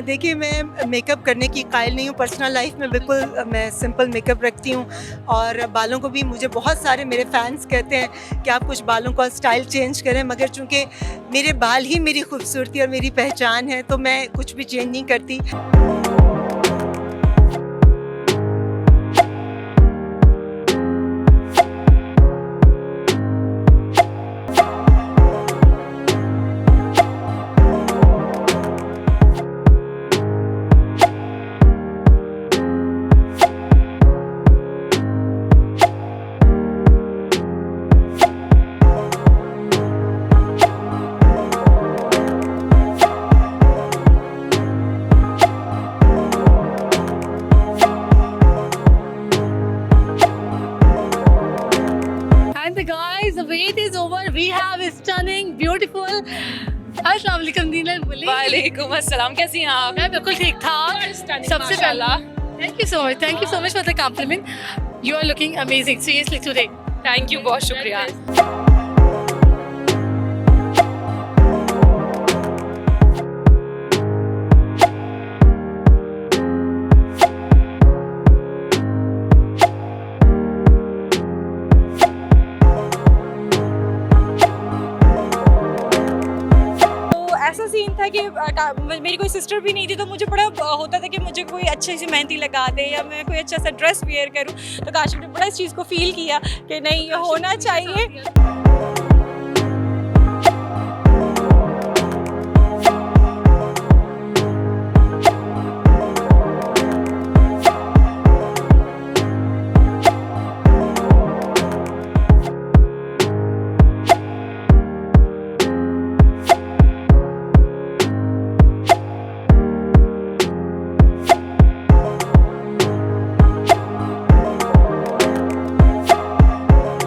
देखिए, मैं मेकअप करने की कायल नहीं हूँ। पर्सनल लाइफ में बिल्कुल मैं सिंपल मेकअप रखती हूँ और बालों को भी मुझे बहुत सारे मेरे फैंस कहते हैं कि आप कुछ बालों का स्टाइल चेंज करें, मगर चूँकि मेरे बाल ही मेरी खूबसूरती और मेरी पहचान है, तो मैं कुछ भी चेंज नहीं करती। And the guys, the wait is over. We have a stunning, beautiful. अस्सलाम वालेकुम दीना बोली। वालेकुम अस्सलाम, कैसी हैं आप? मैं बिल्कुल ठीक ठाक। सबसे पहला thank you so much for the compliment. You are looking amazing seriously today. Thank you, बहुत शुक्रिया। ऐसा सीन था कि मेरी कोई सिस्टर भी नहीं थी, तो मुझे बड़ा होता था कि मुझे कोई अच्छी सी मेहंदी लगा दे या मैं कोई अच्छा सा ड्रेस वेयर करूं। तो काशिफ ने बड़ा इस चीज़ को फील किया कि नहीं, ये होना चाहिए।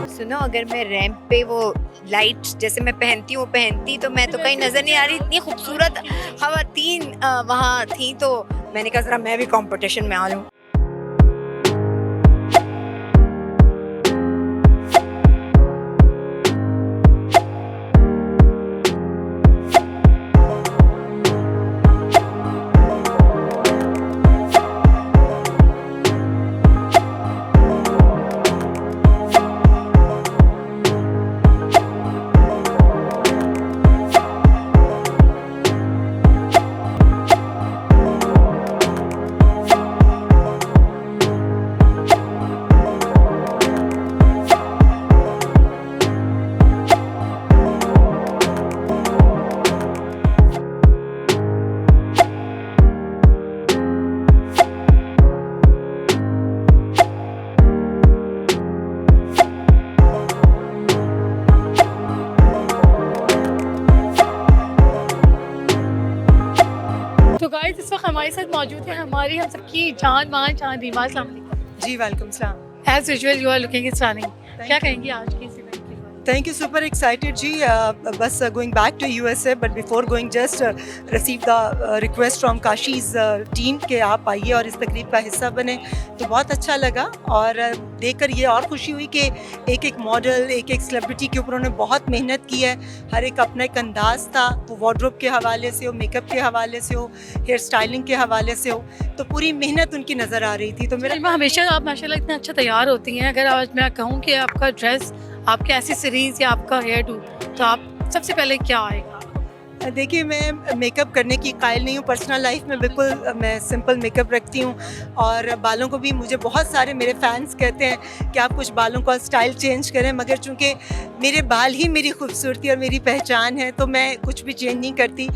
सुनो, अगर मैं रैंप पे वो लाइट जैसे मैं पहनती हूँ पहनती तो मैं तो कहीं नजर नहीं आ रही। इतनी खूबसूरत खवातीन वहाँ थी, तो मैंने कहा जरा मैं भी कंपटीशन में आ जाऊँ। तो गाइस, इस वक्त हमारे साथ मौजूद है हमारी हम सबकी जान मान जान रीमा। अस्सलाम वालेकुम। जी, वालेकुम सलाम। As usual you are looking stunning. क्या कहेंगी आज की इस इवेंट के बारे में? थैंक यू, सुपर एक्साइटेड जी। बस going back to USA, but before going just receive the request from Kashi's team कि आप आइए और इस तकरीब का हिस्सा बने, तो बहुत अच्छा लगा। और देखकर ये और खुशी हुई कि एक एक मॉडल, एक एक सेलिब्रिटी के ऊपर उन्होंने बहुत मेहनत की है। हर एक अपना एक अंदाज़ था, वो वार्डरोब के हवाले से हो, मेकअप के हवाले से हो, हेयर स्टाइलिंग के हवाले से हो, तो पूरी मेहनत उनकी नज़र आ रही थी। तो मेरा रीमा, हमेशा आप माशाल्लाह इतना अच्छा तैयार होती हैं। अगर आज मैं कहूँ कि आपका ड्रेस, आपके एक्सेसरीज या आपका हेयर डू, तो आप सबसे पहले क्या आएगा? देखिए, मैं मेकअप करने की कायल नहीं हूँ। पर्सनल लाइफ में बिल्कुल मैं सिंपल मेकअप रखती हूँ और बालों को भी मुझे बहुत सारे मेरे फैंस कहते हैं कि आप कुछ बालों का स्टाइल चेंज करें, मगर चूँकि मेरे बाल ही मेरी खूबसूरती और मेरी पहचान है, तो मैं कुछ भी चेंज नहीं करती।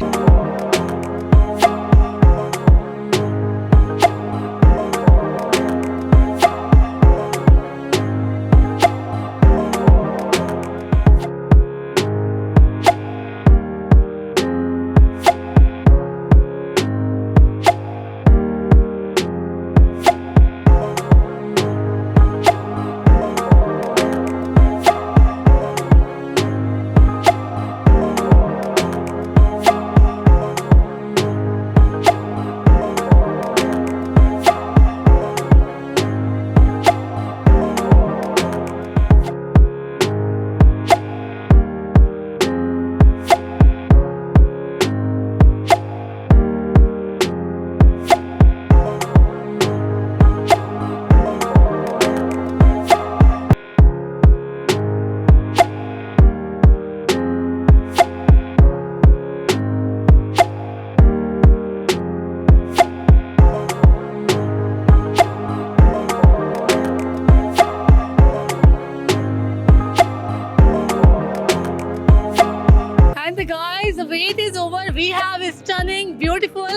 makeover we have is stunning, beautiful.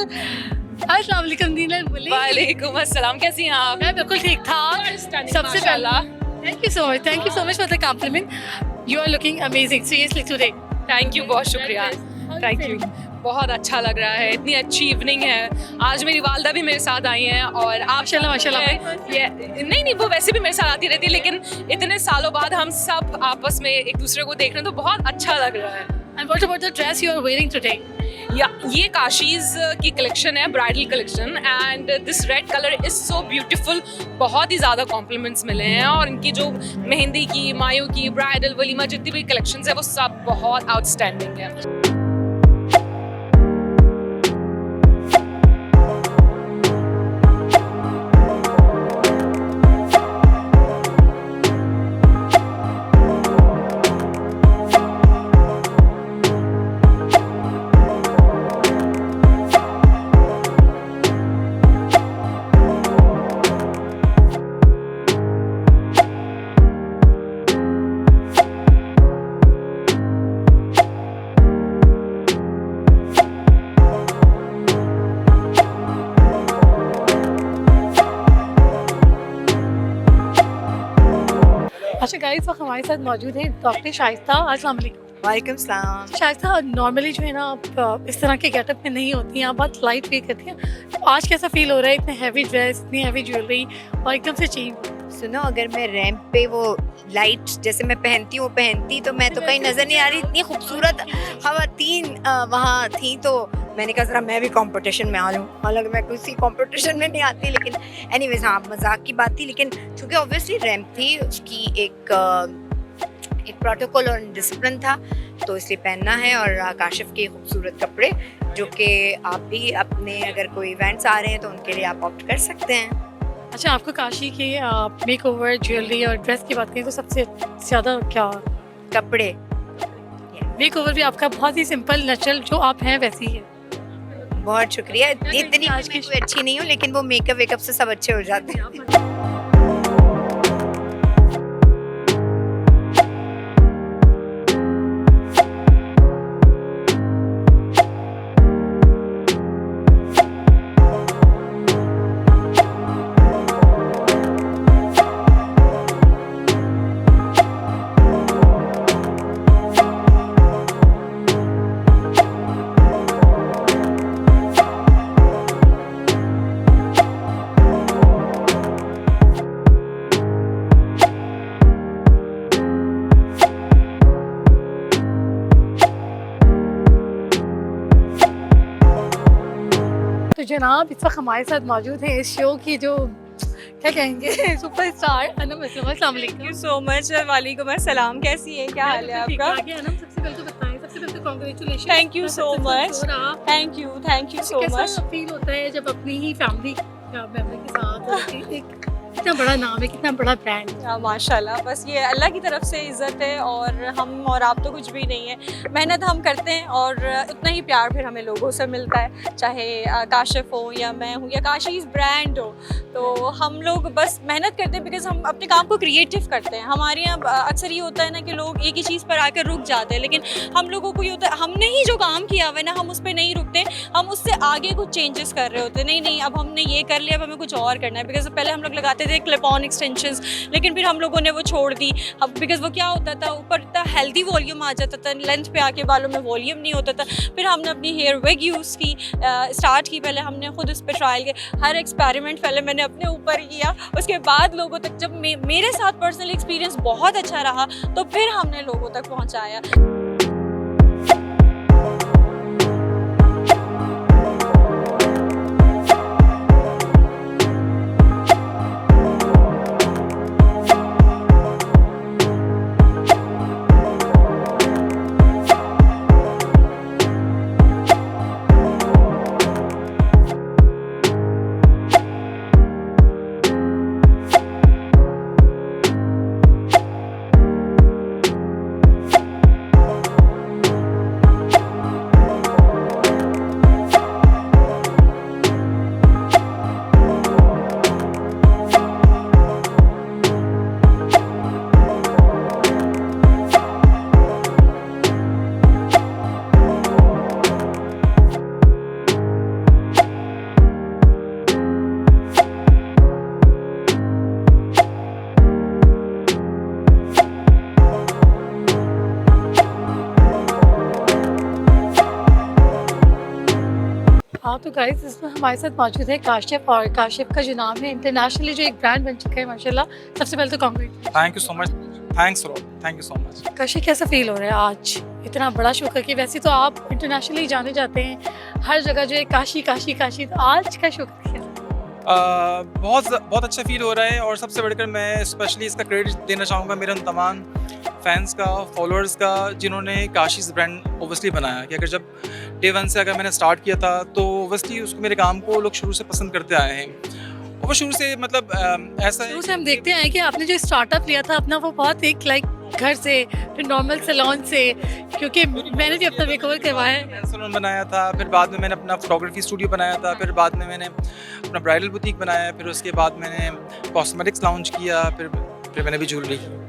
अस्सलाम वालेकुम दीना बोली। वालेकुम अस्सलाम, कैसी हैं आप? मैं बिल्कुल ठीक ठाक। सबसे पहला thank you so much for the compliment. You are looking amazing seriously today. Thank you, बहुत शुक्रिया। थैंक यू, बहुत अच्छा लग रहा है, इतनी अच्छी इवनिंग है। आज मेरी वालदा भी मेरे साथ आई हैं और आप माशाल्लाह। ये नहीं वो वैसे भी मेरे साथ आती रहती है, लेकिन इतने सालों बाद हम सब आपस में एक दूसरे को देख रहे हैं तो बहुत अच्छा लग रहा है। And what about the dress you are wearing today? या ये काशीज की कलेक्शन है, bridal collection, and this red colour is so beautiful. बहुत ही ज़्यादा कॉम्प्लीमेंट्स मिले हैं और इनकी जो मेहंदी की, मायों की, ब्राइडल, वलीमा जितनी भी कलेक्शंस है वो सब बहुत आउटस्टैंडिंग है। अच्छा गाइस, वक्त हमारे साथ मौजूद है डॉक्टर शाइस्ता। अस्सलाम वालेकुम। वालेकुम सलाम। शाइस्ता, नॉर्मली जो है ना आप इस तरह के गेटअप में नहीं होती हैं, आप बहुत लाइट वेट करती हैं। तो आज कैसा फील हो रहा है, इतने हैवी ड्रेस, इतनी हैवी ज्वेलरी और एकदम से चीप? सुनो, अगर मैं रैंप पे वो लाइट जैसे मैं पहनती तो मैं तो कहीं नजर नहीं आ रही। इतनी खूबसूरत खवातीन वहाँ थी तो मैंने कहा जरा मैं भी कंपटीशन में आ जाऊँ। हालांकि मैं किसी कंपटीशन में नहीं आती, लेकिन एनीवेज हाँ, मजाक की बात थी। लेकिन चूँकि ऑब्वियसली रैंप थी, उसकी एक प्रोटोकॉल और डिसिप्लिन था, तो इसलिए पहनना है। और काशिफ के खूबसूरत कपड़े जो कि आप भी अपने अगर कोई इवेंट्स आ रहे हैं तो उनके लिए आप ऑप्ट कर सकते हैं। अच्छा, आपको काशी की मेकओवर, ज्वेलरी और ड्रेस की बात करें तो सबसे ज़्यादा क्या? कपड़े। मेकओवर भी आपका बहुत ही सिंपल, नेचुरल, जो आप हैं वैसी है। बहुत शुक्रिया। इतनी आज की कोई अच्छी नहीं हूँ, लेकिन वो मेकअप वेकअप से सब अच्छे हो जाते हैं। तो जनाब, इस वक्त हमारे साथ मौजूद है इस शो की जो क्या कहेंगे सुपरस्टार अनम अस्लम। अस्सलाम वालेकुम। Thank you so much. वालेकुम अस्सलाम। कैसी है, क्या हाल है आपका? अनम, सबसे पहले तो बताएं, सबसे पहले तो congratulation. Thank you so much. Thank you so much. कैसा फील होता है जब अपनी ही फैमिली मेंबर के साथ एक कितना बड़ा नाम है, कितना बड़ा ब्रांड? माशाल्लाह, बस ये अल्लाह की तरफ से इज़्ज़त है और हम और आप तो कुछ भी नहीं है। मेहनत हम करते हैं और इतना ही प्यार फिर हमें लोगों से मिलता है, चाहे काशिफ हो या मैं हूँ या काशीज़ ब्रांड हो। तो हम लोग बस मेहनत करते हैं बिकॉज हम अपने काम को क्रिएटिव करते हैं। हमारे यहाँ अक्सर ये होता है ना कि लोग एक ही चीज़ पर आकर रुक जाते हैं, लेकिन हम लोगों को ये होता है हमने ही जो काम किया हुआ है ना, हम उस पर नहीं रुकते, हम उससे आगे कुछ चेंजेस कर रहे होते हैं। नहीं, अब हमने ये कर लिया, अब हमें कुछ और करना है। बिकॉज पहले हम लोग लगाते थे क्लिप ऑन एक्सटेंशंस, लेकिन फिर हम लोगों ने वो छोड़ दी। अब बिकॉज वो क्या होता था, ऊपर इतना हेल्दी वॉल्यूम आ जाता था, लेंथ पे आके बालों में वॉल्यूम नहीं होता था। फिर हमने अपनी हेयर विग यूज़ की, स्टार्ट की। पहले हमने खुद उस पर ट्रायल किया, हर एक्सपेरिमेंट पहले मैंने अपने ऊपर किया, उसके बाद लोगों तक जब मेरे साथ पर्सनल एक्सपीरियंस बहुत अच्छा रहा तो फिर हमने लोगों तक पहुँचाया। हाँ तो गाइस इसमें हमारे साथ मौजूद है काशिफ, और काशिफ का जो नाम है इंटरनेशनली जो एक ब्रांड बन चुका है माशाल्लाह। सबसे पहले तो congratulation. Thank you so much, thanks a lot, thank you so much. Kashif कैसा फील हो रहा है आज इतना बड़ा शो करके? वैसे तो आप इंटरनेशनली जाने जाते हैं, हर जगह जो है काशी काशी काशी, तो आज का शो करके बहुत अच्छा फील हो रहा है। और सबसे बढ़कर मैं स्पेशली इसका क्रेडिट देना चाहूँगा मेरे उन तमाम फैंस का, फॉलोअर्स का, जिन्होंने काशीज़ ब्रांड ओबियसली बनाया। कि अगर जब डे वन से अगर मैंने स्टार्ट किया था तो ओबियसली उसको, मेरे काम को लोग शुरू से पसंद करते आए हैं। और वो शुरू से मतलब ऐसा है शुरू से हम देखते हैं कि आपने जो स्टार्टअप लिया था अपना, वो बहुत एक लाइक घर से फिर नॉर्मल सैलून से, क्योंकि मैंने भी अपना मेकओवर करवाया है। सैलून बनाया था, फिर बाद में मैंने अपना फोटोग्राफी स्टूडियो बनाया था, फिर बाद में मैंने अपना ब्राइडल बुटीक बनाया, फिर उसके बाद मैंने कॉस्मेटिक्स लॉन्च किया, फिर मैंने भी ज्वेलरी की।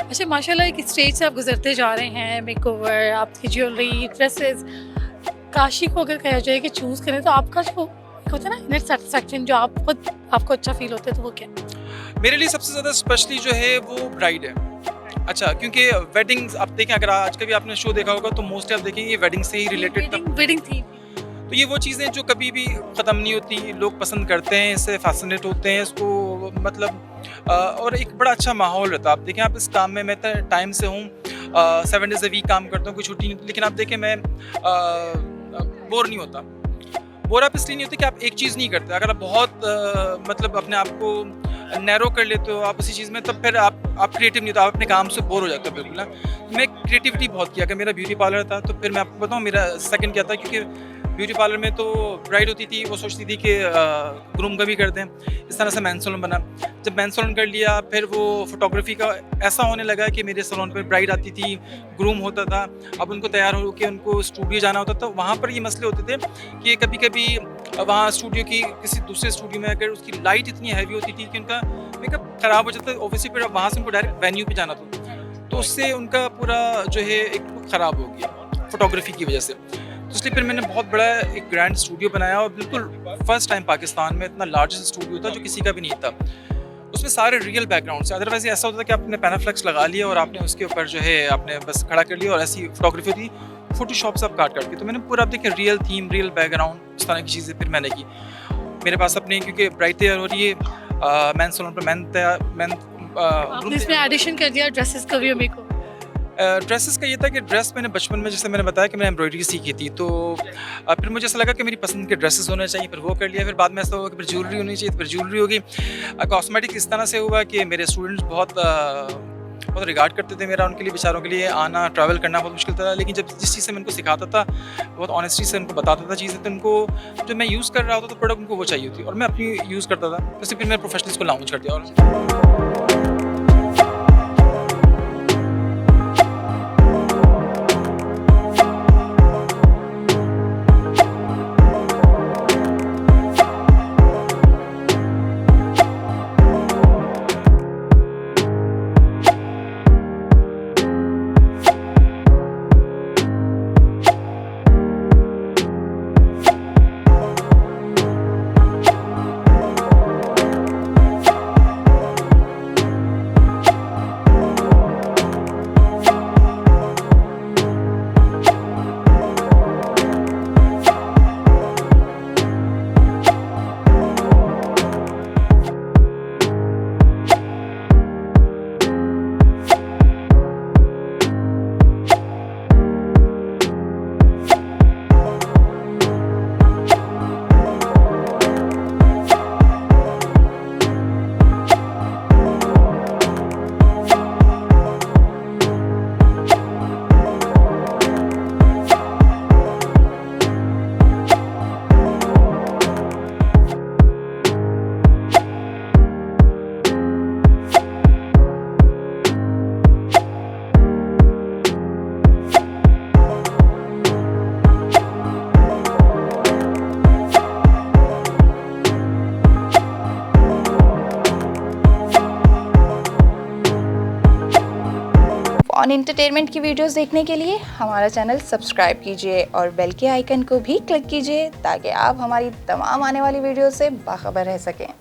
अच्छा माशाल्लाह, एक स्टेज से आप गुजरते जा रहे हैं, मेकओवर, आपकी ज्वेलरी, ड्रेसेस। काशी को अगर कहा जाए कि चूज़ करें तो आपका जो होता है ना इनर सेटिस्फैक्शन, जो आप खुद आपको अच्छा फील होता है, तो वो क्या? मेरे लिए सबसे ज़्यादा स्पेशली जो है वो ब्राइड है। अच्छा, क्योंकि वेडिंग्स आप देखें, अगर आज का भी आपने शो देखा होगा तो मोस्टली आप देखेंगे वेडिंग से ही रिलेटेड। वेडिंग थी तो ये वो चीज़ें जो कभी भी ख़त्म नहीं होती, लोग पसंद करते हैं, इससे फैसिनेट होते हैं, इसको मतलब और एक बड़ा अच्छा माहौल रहता है। आप देखें, आप इस काम में मैं टाइम से हूँ, 7 डेज़ अ वीक काम करता हूँ, कोई छुट्टी नहीं होती, लेकिन आप देखें मैं बोर नहीं होता। बोर आप इसलिए नहीं होते कि आप एक चीज़ नहीं करते। अगर आप बहुत मतलब अपने आप को नैरो कर लेते हो आप उसी चीज़ में, तब फिर आप क्रिएटिव नहीं होता, आप अपने काम से बोर हो जाते हो बिल्कुल ना। मैं क्रिएटिविटी बहुत किया। अगर मेरा ब्यूटी पार्लर था तो फिर मैं आपको बताऊँ मेरा सेकंड क्या था, क्योंकि ब्यूटी पार्लर में तो ब्राइड होती थी, वो सोचती थी कि ग्रूम का भी कर दें। इस तरह से मेंस सैलून बना। जब मेंस सैलून कर लिया, फिर वो फोटोग्राफी का ऐसा होने लगा कि मेरे सैलून पर ब्राइड आती थी, ग्रूम होता था, अब उनको तैयार हो के उनको स्टूडियो जाना होता था। वहाँ पर ये मसले होते थे कि कभी कभी वहाँ स्टूडियो की किसी दूसरे स्टूडियो में अगर उसकी लाइट इतनी हैवी होती थी कि उनका मेकअप ख़राब हो जाता, ओबियसली फिर वहाँ से उनको डायरेक्ट वेन्यू पे जाना था, तो उससे उनका पूरा जो है एक ख़राब हो गया फोटोग्राफी की वजह से। तो इसलिए फिर मैंने बहुत बड़ा एक ग्रैंड स्टूडियो बनाया, और बिल्कुल फर्स्ट टाइम पाकिस्तान में इतना लार्जेस्ट स्टूडियो था जो किसी का भी नहीं था। उसमें सारे रियल बैकग्राउंड से, अदरवाइज ऐसा होता था कि आपने पैनाफ्लेक्स लगा लिया और आपने उसके ऊपर जो है आपने बस खड़ा कर लिया, और ऐसी फोटोग्राफी थी फोटोशॉप से आप काट के। तो मैंने पूरा आप देखिए रियल थीम, रियल बैकग्राउंड, इस तरह की चीज़ें फिर मैंने की। मेरे पास अपने, क्योंकि ब्राइड तैयार हो रही है, मैन सैलून पर आपने इसमें एडिशन कर दिया ड्रेसेस का भी मेकओवर। ड्रेसेस का ये था कि ड्रेस मैंने बचपन में, जैसे मैंने बताया कि मैंने एम्ब्रॉयडरी सीखी थी, तो फिर मुझे ऐसा लगा कि मेरी पसंद के ड्रेसेस होने चाहिए, फिर वो कर लिया। फिर बाद में ऐसा हुआ कि फिर ज्वेलरी होनी चाहिए, फिर ज्वेलरी होगी। कॉस्मेटिक्स इस तरह से हुआ कि मेरे स्टूडेंट्स बहुत रिगार्ड करते थे मेरा, उनके लिए बेचारों के लिए आना ट्रैवल करना बहुत मुश्किल था। लेकिन जब जिस चीज़ से मैं उनको सिखाता था, बहुत ऑनेस्टी से उनको बताता था चीज़ें, तो उनको जो मैं यूज़ कर रहा होता तो प्रोडक्ट उनको वो चाहिए थी, और मैं अपनी यूज़ करता था। तो फिर मैंने प्रोफेशनल्स को लॉन्च कर दिया। और ऑन एंटरटेनमेंट की वीडियोस देखने के लिए हमारा चैनल सब्सक्राइब कीजिए और बेल के आइकन को भी क्लिक कीजिए, ताकि आप हमारी तमाम आने वाली वीडियो से बाखबर रह सकें।